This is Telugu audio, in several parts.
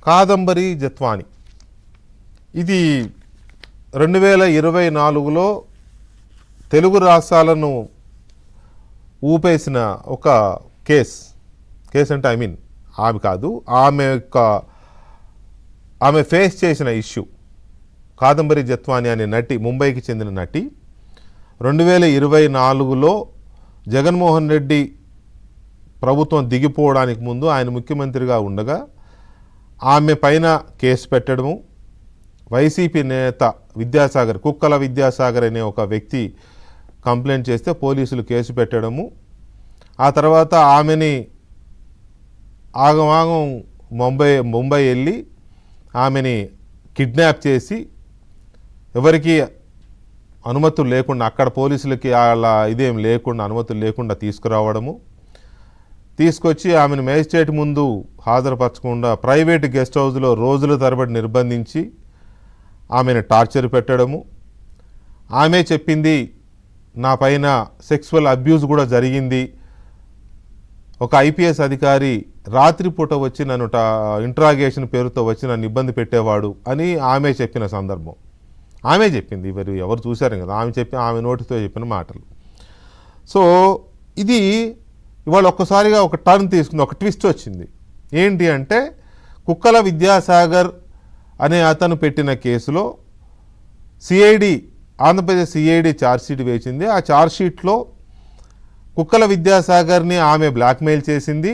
కాదంబరి జత్వాని. ఇది 2024లో తెలుగు రాష్ట్రాలను ఊపేసిన ఒక కేస్ అంటే ఆమె కాదు, ఆమె ఫేస్ చేసిన ఇష్యూ. కాదంబరి జత్వాని అనే నటి, ముంబైకి చెందిన నటి 2024లో జగన్మోహన్ రెడ్డి ప్రభుత్వం దిగిపోవడానికి ముందు ఆయన ముఖ్యమంత్రిగా ఉండగా ఆమె పైన కేసు పెట్టడము, వైసీపీ నేత విద్యాసాగర్, కుక్కల విద్యాసాగర్ అనే ఒక వ్యక్తి కంప్లైంట్ చేస్తే పోలీసులు కేసు పెట్టడము, ఆ తర్వాత ఆమెని ఆగమాగం ముంబై వెళ్ళి ఆమెని కిడ్నాప్ చేసి ఎవరికి అనుమతులు లేకుండా, అక్కడ పోలీసులకి అలా ఇదేం లేకుండా, అనుమతులు లేకుండా తీసుకురావడము, తీసుకొచ్చి ఆమెను మేజిస్ట్రేట్ ముందు హాజరుపరచకుండా ప్రైవేట్ గెస్ట్ హౌస్లో రోజుల తరబడి నిర్బంధించి ఆమెను టార్చర్ పెట్టడము. ఆమె చెప్పింది నా పైన సెక్సువల్ అబ్యూస్ కూడా జరిగింది, ఒక ఐపీఎస్ అధికారి రాత్రిపూట వచ్చి నన్ను ఇంట్రాగేషన్ పేరుతో వచ్చి నన్ను ఇబ్బంది పెట్టేవాడు అని ఆమె చెప్పిన సందర్భం. ఆమె చెప్పింది, ఎవరు చూశారు కదా, ఆమె నోటితో చెప్పిన మాటలు. సో ఇది ఇవాళ ఒక్కసారిగా ఒక టర్న్ తీసుకుంది, ఒక ట్విస్ట్ వచ్చింది. ఏంటి అంటే కుక్కల విద్యాసాగర్ అనే అతను పెట్టిన కేసులో ఆంధ్రప్రదేశ్ సిఐడి ఛార్జ్షీట్ వేసింది. ఆ ఛార్జ్షీట్లో కుక్కల విద్యాసాగర్ని ఆమె బ్లాక్మెయిల్ చేసింది.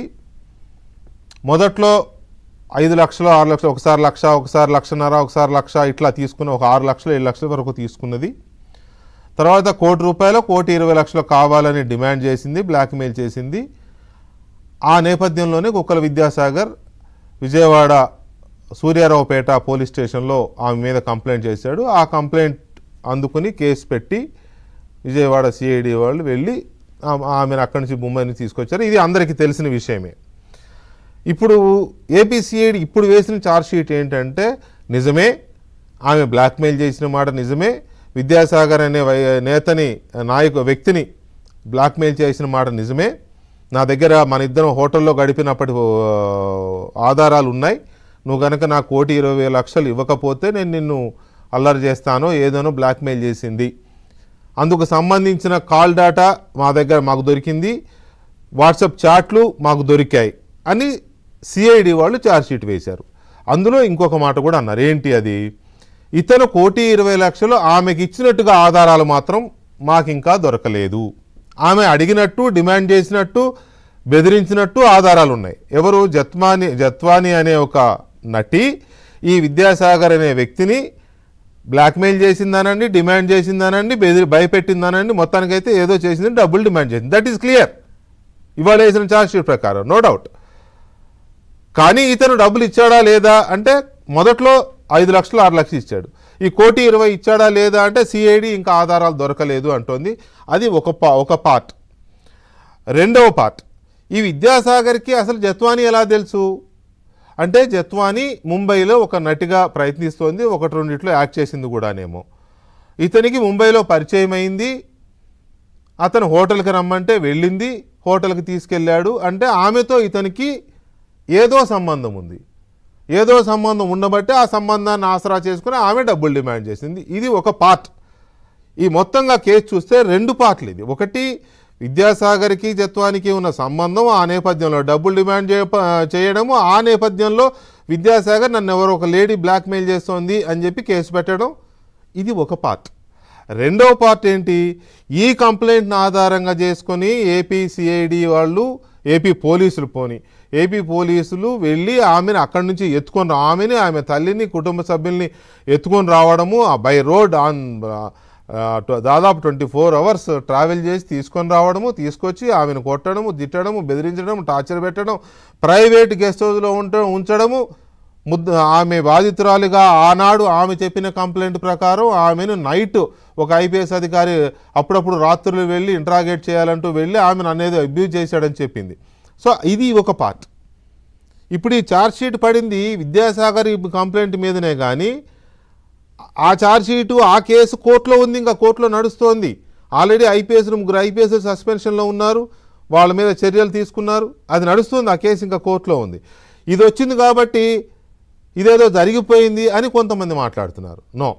మొదట్లో 5 లక్షలు 6 లక్షలు, ఒకసారి 1 లక్ష, ఒకసారి 1.5 లక్ష, ఒకసారి 1 లక్ష ఇట్లా తీసుకుని ఒక 6 లక్షలు 7 లక్షల వరకు తీసుకున్నది. తర్వాత ₹1,20,00,000, ₹1,20,00,000 కావాలని డిమాండ్ చేసింది, బ్లాక్మెయిల్ చేసింది. ఆ నేపథ్యంలోనే కుక్కల విద్యాసాగర్ విజయవాడ సూర్యారావుపేట పోలీస్ స్టేషన్లో ఆమె మీద కంప్లైంట్ చేశాడు. ఆ కంప్లైంట్ అందుకుని కేసు పెట్టి విజయవాడ సిఐడి వాళ్ళు వెళ్ళి ఆమెను అక్కడి నుంచి ముంబైని తీసుకొచ్చారు. ఇది అందరికీ తెలిసిన విషయమే. ఇప్పుడు ఏపీ సిఐడి ఇప్పుడు వేసిన ఛార్జ్షీట్ ఏంటంటే నిజమే, ఆమె బ్లాక్మెయిల్ చేసిన మాట నిజమే, విద్యాసాగర్ అనే వ్యక్తిని బ్లాక్మెయిల్ చేసిన మాట నిజమే, నా దగ్గర మన ఇద్దరం హోటల్లో గడిపినప్పటి ఆధారాలు ఉన్నాయి, నువ్వు కనుక నాకు ₹1,20,00,000 ఇవ్వకపోతే నేను నిన్ను అల్లరి చేస్తానో ఏదోనో బ్లాక్మెయిల్ చేసింది, అందుకు సంబంధించిన కాల్ డేటా మాకు దొరికింది, వాట్సాప్ చాట్లు మాకు దొరికాయి అని సిఐడి వాళ్ళు ఛార్జ్షీట్ వేశారు. అందులో ఇంకొక మాట కూడా అన్నారు. ఏంటి అది? ఇతను ₹1,20,00,000 ఆమెకి ఇచ్చినట్టుగా ఆధారాలు మాత్రం మాకు ఇంకా దొరకలేదు, ఆమె అడిగినట్టు, డిమాండ్ చేసినట్టు, బెదిరించినట్టు ఆధారాలు ఉన్నాయి. ఎవరు? జత్వాని అనే ఒక నటి ఈ విద్యాసాగర్ అనే వ్యక్తిని బ్లాక్మెయిల్ చేసిందానండి, డిమాండ్ చేసిందానండి, భయపెట్టిందానండి, మొత్తానికైతే ఏదో చేసింది, డబ్బులు డిమాండ్ చేసింది. దట్ ఈస్ క్లియర్ ఇవాళ వేసిన ఛార్జ్షీట్ ప్రకారం, నో డౌట్. కానీ ఇతను డబ్బులు ఇచ్చాడా లేదా అంటే మొదట్లో 5 లక్షలు 6 లక్షలు ఇచ్చాడు. ఈ ₹1,20,00,000 ఇచ్చాడా లేదా అంటే సిఐడి ఇంకా ఆధారాలు దొరకలేదు అంటోంది. అది ఒక పార్ట్. రెండవ పార్ట్, ఈ విద్యాసాగర్కి అసలు జత్వాని ఎలా తెలుసు అంటే జత్వాని ముంబైలో ఒక నటిగా ప్రయత్నిస్తోంది, 1-2 యాక్ట్ చేసింది కూడానేమో. ఇతనికి ముంబైలో పరిచయం అయింది, అతను హోటల్కి రమ్మంటే వెళ్ళింది, హోటల్కి తీసుకెళ్ళాడు అంటే ఆమెతో ఇతనికి ఏదో సంబంధం ఉంది. ఏదో సంబంధం ఉండబట్టే ఆ సంబంధాన్ని ఆసరా చేసుకుని ఆమె డబ్బులు డిమాండ్ చేసింది. ఇది ఒక పార్ట్. ఈ మొత్తంగా కేసు చూస్తే 2 పార్ట్లు ఇది. ఒకటి, విద్యాసాగర్కి జత్వానికి ఉన్న సంబంధం, ఆ నేపథ్యంలో డబ్బులు డిమాండ్ చేయడము, ఆ నేపథ్యంలో విద్యాసాగర్ నన్ను ఎవరో ఒక లేడీ బ్లాక్మెయిల్ చేస్తోంది అని చెప్పి కేసు పెట్టడం, ఇది ఒక పార్ట్. రెండవ పార్ట్ ఏంటి? ఈ కంప్లైంట్ని ఆధారంగా చేసుకొని ఏపీ సిఐడి వాళ్ళు, ఏపీ పోలీసులు వెళ్ళి ఆమెను అక్కడి నుంచి ఆమెని, ఆమె తల్లిని, కుటుంబ సభ్యుల్ని ఎత్తుకొని రావడము, బై రోడ్ దాదాపు 24 అవర్స్ ట్రావెల్ చేసి తీసుకొని రావడము, తీసుకొచ్చి ఆమెను కొట్టడము, తిట్టడము, బెదిరించడం, టార్చర్ పెట్టడం, ప్రైవేట్ గెస్ట్ హౌస్లో ఉంచడము, ఆమె బాధితురాలిగా ఆనాడు ఆమె చెప్పిన కంప్లైంట్ ప్రకారం ఆమెను నైట్ ఒక ఐపీఎస్ అధికారి అప్పుడప్పుడు రాత్రులు వెళ్ళి ఇంట్రాగేట్ చేయాలంటూ వెళ్ళి ఆమెను అనేది అబ్యూజ్ చేశాడని చెప్పింది. సో ఇది ఒక పార్ట్. ఇప్పుడు ఈ ఛార్జ్షీట్ పడింది విద్యాసాగర్ కంప్లైంట్ మీదనే, కానీ ఆ ఛార్జ్షీటు ఆ కేసు కోర్టులో ఉంది, ఇంకా కోర్టులో నడుస్తోంది. ఆల్రెడీ ముగ్గురు ఐపీఎస్ సస్పెన్షన్లో ఉన్నారు, వాళ్ళ మీద చర్యలు తీసుకున్నారు, అది నడుస్తుంది, ఆ కేసు ఇంకా కోర్టులో ఉంది. ఇది వచ్చింది కాబట్టి ఇదేదో జరిగిపోయింది అని కొంతమంది మాట్లాడుతున్నారు. నో,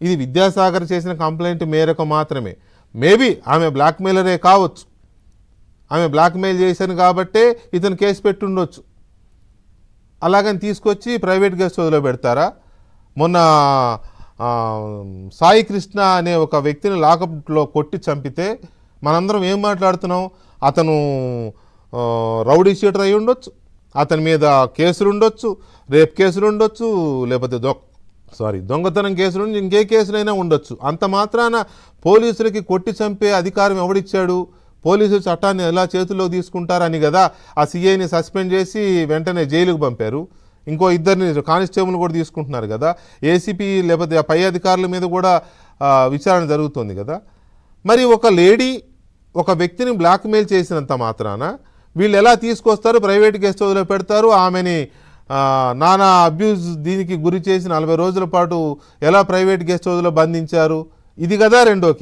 ఇది విద్యాసాగర్ చేసిన కంప్లైంట్ మేరకు మాత్రమే. మేబీ ఆమె బ్లాక్మెయిలరే కావచ్చు, ఆమె బ్లాక్మెయిల్ చేశాను కాబట్టే ఇతను కేసు పెట్టుండొచ్చు. అలాగని తీసుకొచ్చి ప్రైవేట్ గెస్ట్ హౌస్లో పెడతారా? మొన్న సాయి కృష్ణ అనే ఒక వ్యక్తిని లాకప్లో కొట్టి చంపితే మనందరం ఏం మాట్లాడుతున్నాం? అతను రౌడీ షీటర్ అయి ఉండొచ్చు, అతని మీద కేసులు ఉండొచ్చు, రేప్ కేసులు ఉండొచ్చు, లేకపోతే దొంగతనం కేసులు, ఇంకే కేసులైనా ఉండొచ్చు. అంత మాత్రాన పోలీసులకి కొట్టి చంపే అధికారం ఎవడిచ్చాడు? పోలీసులు చట్టాన్ని ఎలా చేతుల్లో తీసుకుంటారని కదా ఆ సిఐని సస్పెండ్ చేసి వెంటనే జైలుకు పంపారు. ఇంకో ఇద్దరిని కానిస్టేబుల్ కూడా తీసుకుంటున్నారు కదా. ఏసీపీ లేకపోతే ఆ పై అధికారుల మీద కూడా విచారణ జరుగుతుంది కదా. మరి ఒక లేడీ ఒక వ్యక్తిని బ్లాక్మెయిల్ చేసినంత మాత్రాన వీళ్ళు ఎలా తీసుకొస్తారు, ప్రైవేట్ గెస్ట్ హౌస్లో పెడతారు, ఆమెని నానా అబ్యూజ్ దీనికి గురి చేసి 40 రోజుల పాటు ఎలా ప్రైవేట్ గెస్ట్ హౌస్లో బంధించారు? ఇది కదా రెండో కేసు.